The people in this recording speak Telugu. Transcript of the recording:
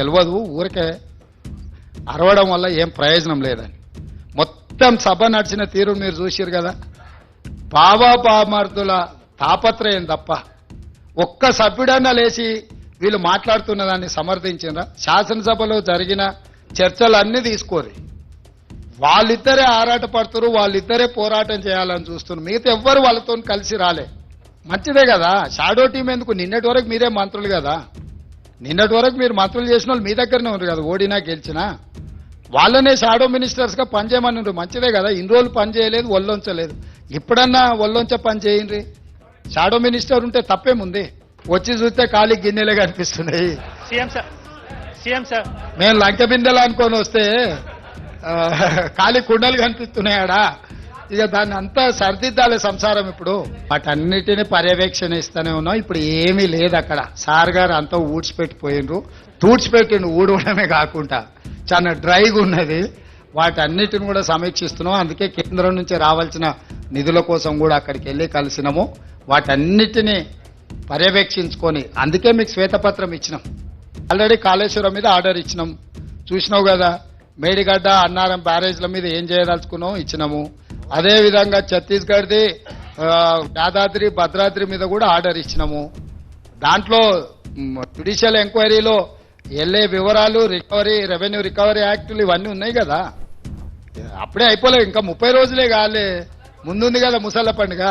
తెలియదు, ఊరికే అరవడం వల్ల ఏం ప్రయోజనం లేదని. మొత్తం సభ నడిచిన తీరు మీరు చూసిరు కదా. బాబామర్దుల తాపత్రయం తప్ప ఒక్క సభ్యుడన్నా లేచి వీళ్ళు మాట్లాడుతున్న దాన్ని సమర్థించినరా? శాసనసభలో జరిగిన చర్చలన్నీ తీసుకోరు. వాళ్ళిద్దరే ఆరాట పడుతున్నారు, వాళ్ళిద్దరే పోరాటం చేయాలని చూస్తున్నారు. మిగతా ఎవ్వరు వాళ్ళతో కలిసి రాలే. మంచిదే కదా, షాడో టీం ఎందుకు? నిన్నటి వరకు మీరే మంత్రులు కదా, నిన్నటి వరకు మీరు మంత్రులు చేసిన వాళ్ళు మీ దగ్గరనే ఉన్నారు కదా, ఓడినా గెలిచినా. వాళ్ళనే షాడో మినిస్టర్స్గా పనిచేయమని ఉండ్రు. మంచిదే కదా, ఇన్ని రోజులు పని చేయలేదు, ఒళ్ళొంచలేదు. ఇప్పుడన్నా ఒళ్ళొంచ పని చేయండి. షాడో మినిస్టర్ ఉంటే తప్పేముంది? వచ్చి చూస్తే ఖాళీ గిన్నెలే కనిపిస్తున్నాయి. మేము లంక బిందెలు అనుకొని వస్తే ఖాళీ కుండలు కనిపిస్తున్నాయాడా? ఇక దాన్ని అంతా సర్దిద్దాలి సంసారం. ఇప్పుడు వాటన్నిటిని పర్యవేక్షణ ఇస్తూనే ఉన్నాం. ఇప్పుడు ఏమీ లేదు అక్కడ. సార్ గారు అంతా ఊడ్చిపెట్టిపోయిండ్రు, తూడ్చిపెట్టిండు. ఊడవడమే కాకుండా చాలా డ్రైగా ఉన్నది. వాటన్నిటిని కూడా సమీక్షిస్తున్నాం. అందుకే కేంద్రం నుంచి రావాల్సిన నిధుల కోసం కూడా అక్కడికి వెళ్ళి కలిసినాము. వాటన్నిటిని పర్యవేక్షించుకొని అందుకే మీకు శ్వేతపత్రం ఇచ్చినాం. ఆల్రెడీ కాళేశ్వరం మీద ఆర్డర్ ఇచ్చినాం, చూసినావు కదా. మేడిగడ్డ అన్నారం బ్యారేజ్ల మీద ఏం చేయదలుచుకున్నాం ఇచ్చినాము. అదేవిధంగా ఛత్తీస్గఢ్ది యాదాద్రి భద్రాద్రి మీద కూడా ఆర్డర్ ఇచ్చినాము. దాంట్లో జ్యుడిషియల్ ఎంక్వైరీలో వెళ్ళే వివరాలు, రికవరీ, రెవెన్యూ రికవరీ యాక్టులు ఇవన్నీ ఉన్నాయి కదా. అప్పుడే అయిపోలేదు, ఇంకా 30 రోజులే కాలే, ముందుంది కదా ముసళ్ళ పండుగ.